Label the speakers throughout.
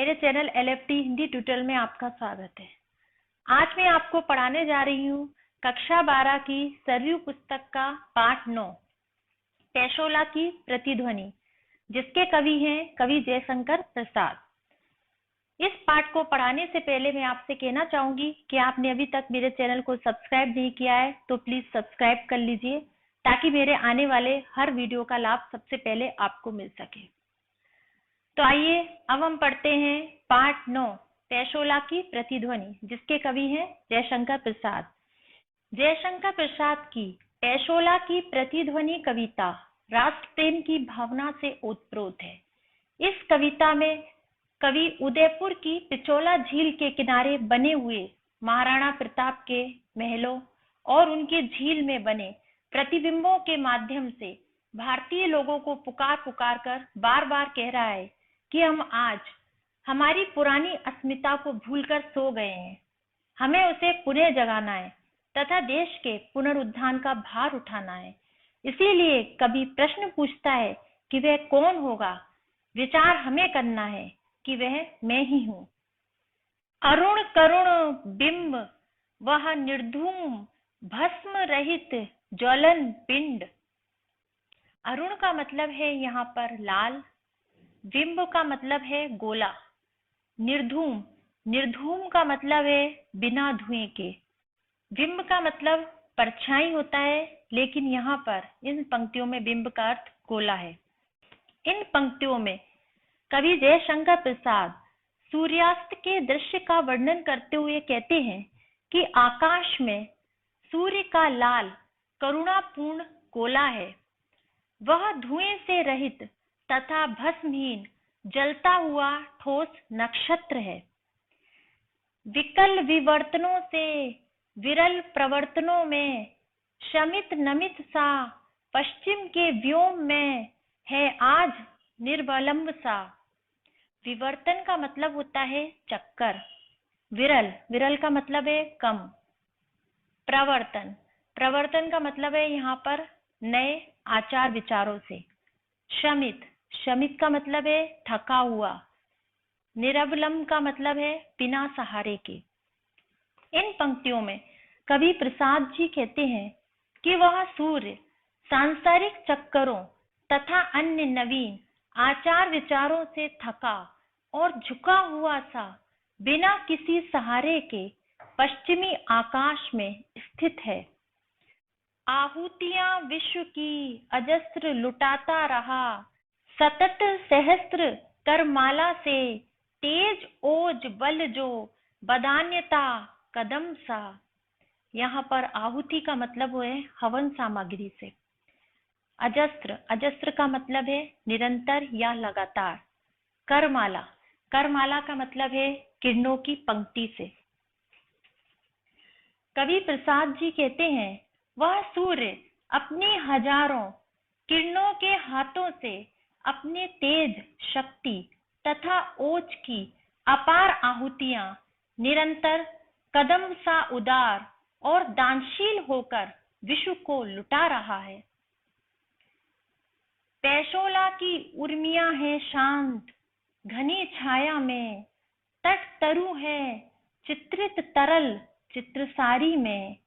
Speaker 1: मेरे channel LFT Hindi tutorial में आपका स्वागत है। आज मैं आपको पढ़ाने जा रही हूँ कक्षा 12 की सरयू पुस्तक का पाठ 9 पैशोला की प्रतिध्वनि, जिसके कवि हैं कवि जयशंकर प्रसाद। इस पाठ को पढ़ाने से पहले मैं आपसे कहना चाहूंगी कि आपने अभी तक मेरे चैनल को सब्सक्राइब नहीं किया है तो प्लीज सब्सक्राइब कर लीजिए, ताकि मेरे आने वाले हर वीडियो का लाभ सबसे पहले आपको मिल सके। तो आइए अब हम पढ़ते हैं पाठ 9 पैशोला की प्रतिध्वनि, जिसके कवि हैं जयशंकर प्रसाद। जयशंकर प्रसाद की पैशोला की प्रतिध्वनि कविता राष्ट्र प्रेम की भावना से ओतप्रोत है। इस कविता में कवि उदयपुर की पिछोला झील के किनारे बने हुए महाराणा प्रताप के महलों और उनके झील में बने प्रतिबिंबों के माध्यम से भारतीय लोगों को पुकार पुकार कर बार बार कह रहा है कि हम आज हमारी पुरानी अस्मिता को भूलकर सो गए हैं। हमें उसे पुनः जगाना है तथा देश के पुनरुत्थान का भार उठाना है। इसीलिए कवि प्रश्न पूछता है कि वह कौन होगा। विचार हमें करना है कि वह मैं ही हूँ। अरुण करुण बिंब वह निर्धूम भस्म रहित ज्वलन पिंड। अरुण का मतलब है यहाँ पर लाल, बिंब का मतलब है गोला, निर्धूम निर्धूम का मतलब है बिना धुएं के, बिंब का मतलब परछाई होता है, लेकिन यहाँ पर इन पंक्तियों में बिंब का अर्थ गोला है। इन पंक्तियों में कवि जयशंकर प्रसाद सूर्यास्त के दृश्य का वर्णन करते हुए कहते हैं कि आकाश में सूर्य का लाल करुणापूर्ण गोला है। वह धुएं से रहित तथा भस्महीन जलता हुआ ठोस नक्षत्र है। विकल विवर्तनों से विरल प्रवर्तनों में शमित नमित सा पश्चिम के व्योम में है आज निर्वलंब सा। विवर्तन का मतलब होता है चक्कर, विरल विरल का मतलब है कम, प्रवर्तन प्रवर्तन का मतलब है यहाँ पर नए आचार विचारों से, शमित शमित का मतलब है थका हुआ, निरवलंब का मतलब है बिना सहारे के। इन पंक्तियों में कवि प्रसाद जी कहते हैं कि वह सूर्य सांसारिक चक्करों तथा अन्य नवीन आचार विचारों से थका और झुका हुआ सा बिना किसी सहारे के पश्चिमी आकाश में स्थित है। आहुतियां विश्व की अजस्त्र लुटाता रहा, सतत सहस्त्र करमाला से तेज ओज बल जो बदान्यता कदम सा। यहाँ पर आहुति का मतलब है हवन सामग्री से। अजस्त्र अजस्त्र का मतलब है निरंतर या लगातार। करमाला करमाला का मतलब है किरणों की पंक्ति से। कवि प्रसाद जी कहते हैं वह सूर्य अपनी हजारों किरणों के हाथों से अपने तेज शक्ति तथा ओज की अपार आहुतियां निरंतर कदम सा उदार और दानशील होकर विश्व को लुटा रहा है। पैशोला की उर्मियां है शांत घनी छाया में, तट तरु है चित्रित तरल चित्रसारी में,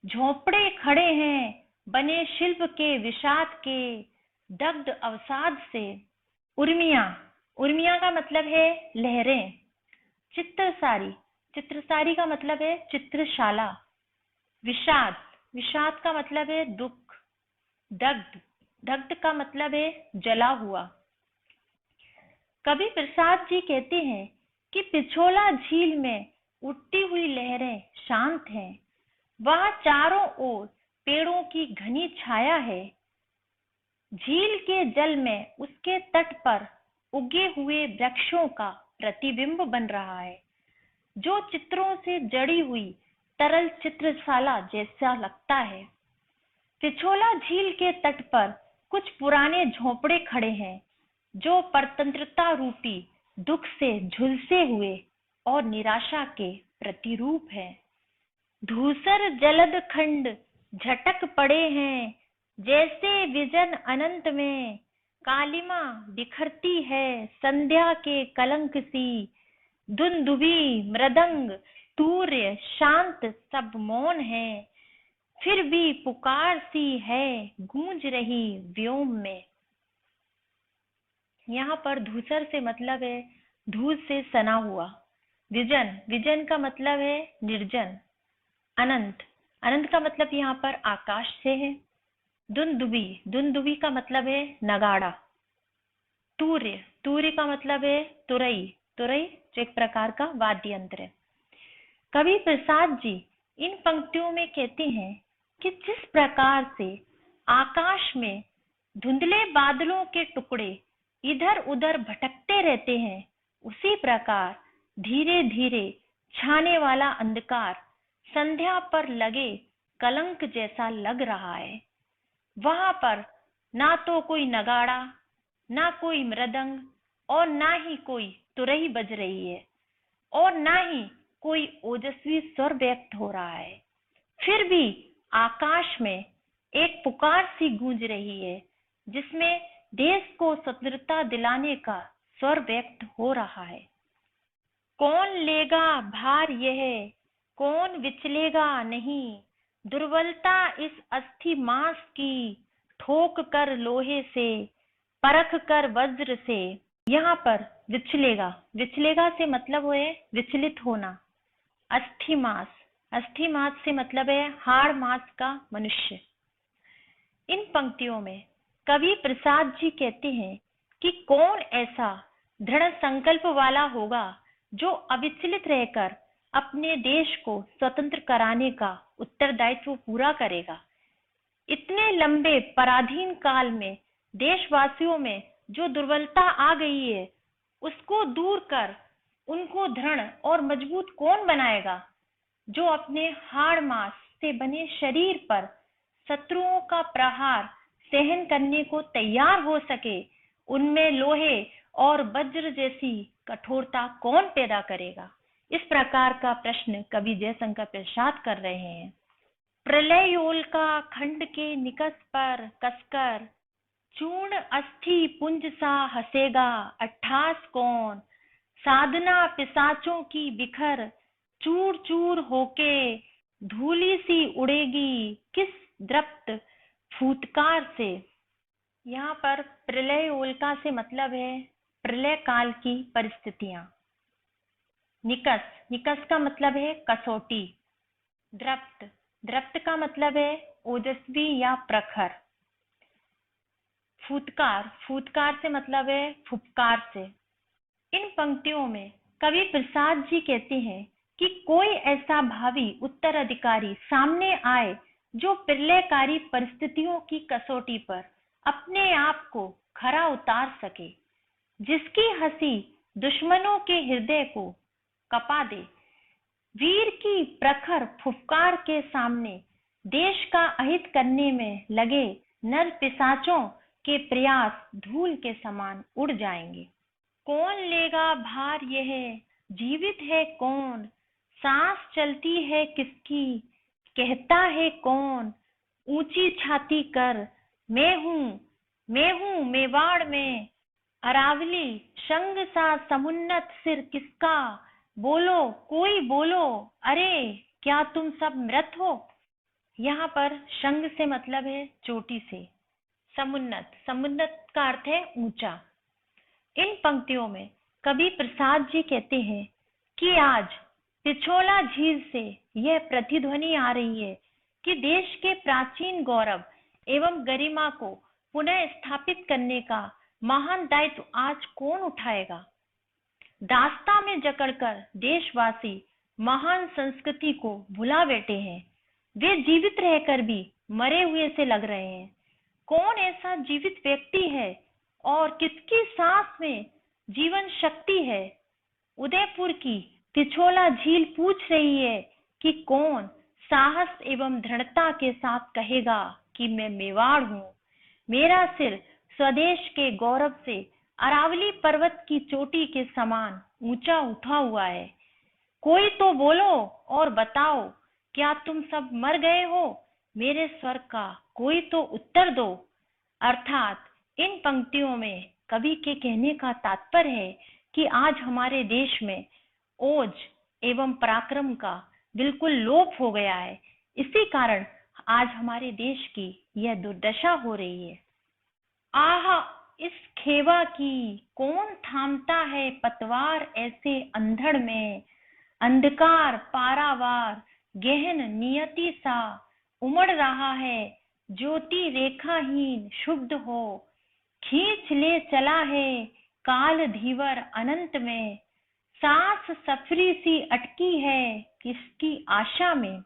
Speaker 1: झोपड़े खड़े हैं बने शिल्प के विषाद के दग्ध अवसाद से। उर्मियां उर्मियां का मतलब है लहरें। चित्रसारी चित्रसारी का मतलब है चित्रशाला। विषाद विषाद का मतलब है दुख। दग्ध दग्ध का मतलब है जला हुआ। कवि प्रसाद जी कहते हैं कि पिछोला झील में उठती हुई लहरें शांत हैं। वहां चारों ओर पेड़ों की घनी छाया है। झील के जल में उसके तट पर उगे हुए वृक्षों का प्रतिबिंब बन रहा है, जो चित्रों से जड़ी हुई तरल चित्रशाला जैसा लगता है। पिछोला झील के तट पर कुछ पुराने झोपड़े खड़े हैं, जो परतंत्रता रूपी दुख से झुलसे हुए और निराशा के प्रतिरूप है। धूसर जलद खंड झटक पड़े हैं, जैसे विजन अनंत में कालिमा बिखरती है संध्या के कलंक सी। दुंदुभी मृदंग तूर्य शांत सब मौन है, फिर भी पुकार सी है गूंज रही व्योम में। यहाँ पर धूसर से मतलब है धूल से सना हुआ। विजन, विजन का मतलब है निर्जन। अनंत, अनंत का मतलब यहाँ पर आकाश से है। दुंदुभी, दुंदुभी का मतलब है नगाड़ा। तूर्य, तूर्य का मतलब है तुरई, तुरई जो एक प्रकार का वाद्य यंत्र है। कवि प्रसाद जी इन पंक्तियों में कहते हैं कि जिस प्रकार से आकाश में धुंधले बादलों के टुकड़े इधर उधर भटकते रहते हैं, उसी प्रकार धीरे धीरे छाने वाला अंधकार संध्या पर लगे कलंक जैसा लग रहा है। वहां पर ना तो कोई नगाड़ा, ना कोई मृदंग और ना ही कोई तुरही बज रही है और ना ही कोई ओजस्वी स्वर व्यक्त हो रहा है। फिर भी आकाश में एक पुकार सी गूंज रही है, जिसमें देश को स्वतंत्रता दिलाने का स्वर व्यक्त हो रहा है। कौन लेगा भार यह, कौन विचलेगा नहीं, दुर्बलता इस अस्थि मांस की, ठोक कर लोहे से, परख कर वज्र से। यहाँ पर विचलेगा, विचलेगा से मतलब है विचलित होना। अस्थि मांस, अस्थि मांस से मतलब है हाड़ मांस का मनुष्य। इन पंक्तियों में कवि प्रसाद जी कहते हैं कि कौन ऐसा दृढ़ संकल्प वाला होगा जो अविचलित रहकर अपने देश को स्वतंत्र कराने का उत्तरदायित्व पूरा करेगा। इतने लंबे पराधीन काल में देशवासियों में जो दुर्बलता आ गई है, उसको दूर कर उनको दृढ़ और मजबूत कौन बनाएगा, जो अपने हाड़ मांस से बने शरीर पर शत्रुओं का प्रहार सहन करने को तैयार हो सके। उनमें लोहे और वज्र जैसी कठोरता कौन पैदा करेगा। इस प्रकार का प्रश्न कवि जयशंकर प्रसाद कर रहे हैं। प्रलयोल का खंड के निकस पर कसकर, चूर्ण अस्थि पुंज सा हसेगा अट्ठास कौन, साधना पिशाचों की बिखर चूर चूर होके, धूली सी उड़ेगी किस द्रप्त फूतकार से। यहाँ पर प्रलय ओल्का से मतलब है प्रलय काल की परिस्थितियां। निकस, निकस का मतलब है कसौटी। द्रप्त, द्रप्त का मतलब है ओजस्वी या प्रखर। फूतकार, फूतकार से मतलब है फुफकार से। इन पंक्तियों में कवि प्रसाद जी कहते हैं कि कोई ऐसा भावी उत्तराधिकारी सामने आए जो प्रलयकारी परिस्थितियों की कसौटी पर अपने आप को खरा उतार सके, जिसकी हंसी दुश्मनों के हृदय को कपा दे। वीर की प्रखर फुफकार के सामने देश का अहित करने में लगे नर पिशाचों के प्रयास धूल के समान उड़ जाएंगे। कौन लेगा भार यह, जीवित है कौन, सांस चलती है किसकी, कहता है कौन, ऊंची छाती कर मैं हूँ मेवाड़ में, अरावली संग सा समुन्नत सिर किसका, बोलो कोई बोलो, अरे क्या तुम सब मृत हो। यहाँ पर संग से मतलब है चोटी से। समुन्नत, समुन्नत का अर्थ है ऊंचा। इन पंक्तियों में कवि प्रसाद जी कहते हैं कि आज पिछोला झील से यह प्रतिध्वनि आ रही है कि देश के प्राचीन गौरव एवं गरिमा को पुनः स्थापित करने का महान दायित्व आज कौन उठाएगा। दास्ता में जकड़कर देशवासी महान संस्कृति को भुला बैठे हैं। वे जीवित रहकर भी मरे हुए से लग रहे हैं। कौन ऐसा जीवित व्यक्ति है और किसकी सांस में जीवन शक्ति है। उदयपुर की पिछोला झील पूछ रही है कि कौन साहस एवं दृढ़ता के साथ कहेगा कि मैं मेवाड़ हूँ, मेरा सिर स्वदेश के गौरव से अरावली पर्वत की चोटी के समान ऊंचा उठा हुआ है। कोई तो बोलो और बताओ, क्या तुम सब मर गए हो, मेरे स्वर का कोई तो उत्तर दो। अर्थात इन पंक्तियों में कवि के कहने का तात्पर्य है कि आज हमारे देश में ओज एवं पराक्रम का बिल्कुल लोप हो गया है। इसी कारण आज हमारे देश की यह दुर्दशा हो रही है। आह, इस खेवा की कौन थामता है पतवार, ऐसे अंधड़ में अंधकार पारावार गहन नियति सा उमड़ रहा है। ज्योति रेखाहीन शुद्ध हो खींच ले चला है काल धीवर अनंत में। सांस सफरी सी अटकी है किसकी आशा में।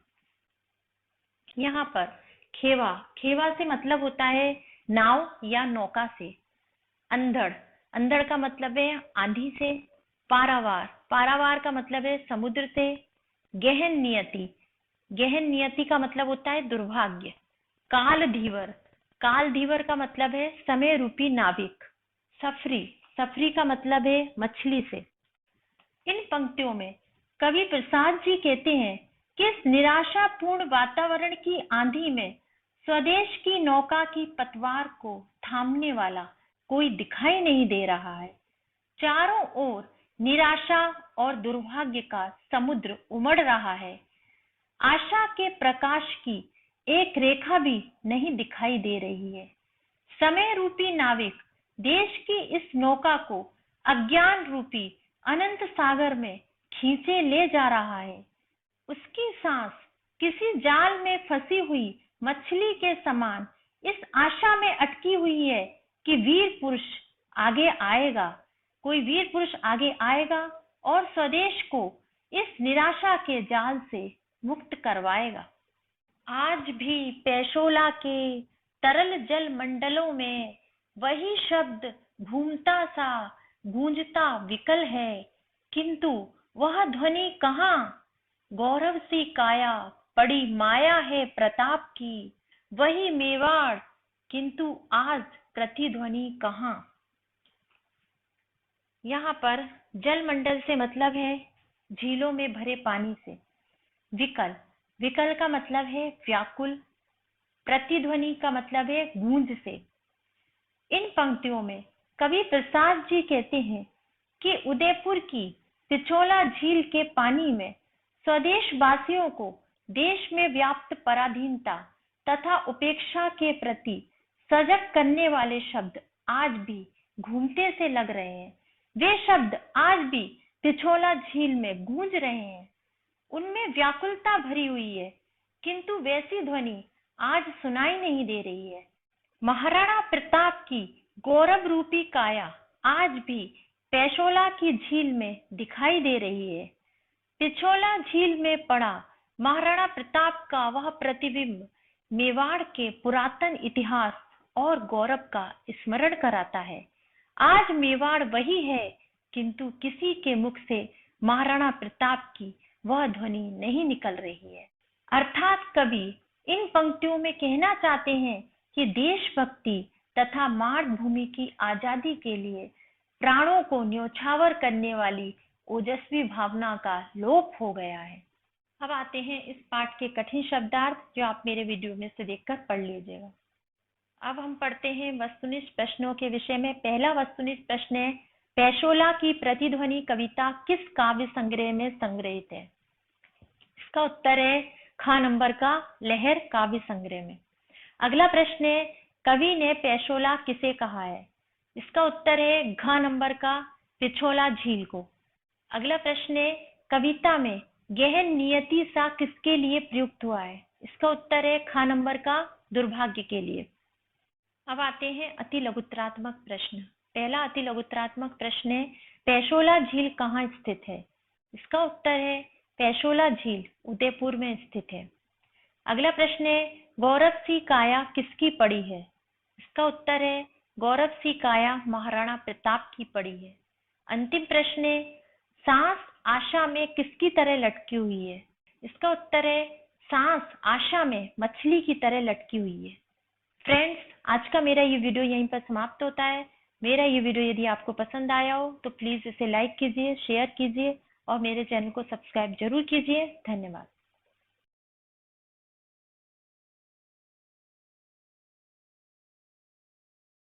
Speaker 1: यहाँ पर खेवा, खेवा से मतलब होता है नाव या नौका से। अंधड़, अंधड़ का मतलब है आंधी से। पारावार, पारावार का मतलब है समुद्र से। गहन नियति, गहन नियति का मतलब होता है दुर्भाग्य। काल धीवर, काल धीवर का मतलब है समय रूपी नाविक। सफरी, सफरी का मतलब है मछली से। इन पंक्तियों में कवि प्रसाद जी कहते हैं कि इस निराशापूर्ण वातावरण की आंधी में स्वदेश की नौका की पतवार को थामने वाला कोई दिखाई नहीं दे रहा है। चारों ओर निराशा और दुर्भाग्य का समुद्र उमड़ रहा है। आशा के प्रकाश की एक रेखा भी नहीं दिखाई दे रही है। समय रूपी नाविक देश की इस नौका को अज्ञान रूपी अनंत सागर में खींचे ले जा रहा है। उसकी सांस किसी जाल में फंसी हुई मछली के समान इस आशा में अटकी हुई है कि वीर पुरुष आगे आएगा, कोई वीर पुरुष आगे आएगा और स्वदेश को इस निराशा के जाल से मुक्त करवाएगा। आज भी पेशोला के तरल जल मंडलों में वही शब्द घूमता सा गूंजता विकल है, किंतु वह ध्वनि कहाँ। गौरव सी काया पड़ी माया है प्रताप की, वही मेवाड़ किंतु आज प्रतिध्वनि कहाँ। यहाँ पर जल मंडल से मतलब है झीलों में भरे पानी से। विकल, विकल का मतलब है व्याकुल। प्रतिध्वनि का मतलब है गूंज से। इन पंक्तियों में कवि प्रसाद जी कहते हैं कि उदयपुर की पिछोला झील के पानी में स्वदेश वासियों को देश में व्याप्त पराधीनता तथा उपेक्षा के प्रति सजग करने वाले शब्द आज भी घूमते से लग रहे हैं। वे शब्द आज भी पिछोला झील में गूंज रहे हैं। उनमें व्याकुलता भरी हुई है, किंतु वैसी ध्वनि आज सुनाई नहीं दे रही है। महाराणा प्रताप की गौरव रूपी काया आज भी पेशोला की झील में दिखाई दे रही है। पिछोला झील में पड़ा महाराणा प्रताप का वह प्रतिबिंब मेवाड़ के पुरातन इतिहास और गौरव का स्मरण कराता है। आज मेवाड़ वही है, किंतु किसी के मुख से महाराणा प्रताप की वह ध्वनि नहीं निकल रही है। अर्थात कवि इन पंक्तियों में कहना चाहते हैं कि देशभक्ति तथा मातृभूमि की आजादी के लिए प्राणों को न्योछावर करने वाली ओजस्वी भावना का लोप हो गया है। अब आते हैं इस पाठ के कठिन शब्दार्थ, जो आप मेरे वीडियो में से देखकर पढ़ लीजिएगा। अब हम पढ़ते हैं वस्तुनिष्ठ प्रश्नों के विषय में। पहला वस्तुनिष्ठ प्रश्न है, पेशोला की प्रतिध्वनि कविता किस काव्य संग्रह में संग्रहित है। इसका उत्तर है ख नंबर का लहर काव्य संग्रह में। अगला प्रश्न है, कवि ने पेशोला किसे कहा है। इसका उत्तर है घ नंबर का पिछोला झील को। अगला प्रश्न है, कविता में गहन नियति सा किसके लिए प्रयुक्त हुआ है। इसका उत्तर है ख नंबर का दुर्भाग्य के लिए। अब आते हैं अति लघुत्तरात्मक प्रश्न। पहला अति लघुत्तरात्मक प्रश्न है, पेशोला झील कहाँ स्थित है। इसका उत्तर है पेशोला झील उदयपुर में स्थित है। अगला प्रश्न है, गौरव सी काया किसकी पड़ी है। इसका उत्तर है गौरव सी काया महाराणा प्रताप की पड़ी है। अंतिम प्रश्न है, सांस आशा में किसकी तरह लटकी हुई है। इसका उत्तर है सांस आशा में मछली की तरह लटकी हुई है। फ्रेंड्स, आज का मेरा ये वीडियो यहीं पर समाप्त होता है। मेरा ये वीडियो यदि आपको पसंद आया हो तो प्लीज इसे लाइक कीजिए, शेयर कीजिए और मेरे चैनल को सब्सक्राइब जरूर कीजिए। धन्यवाद।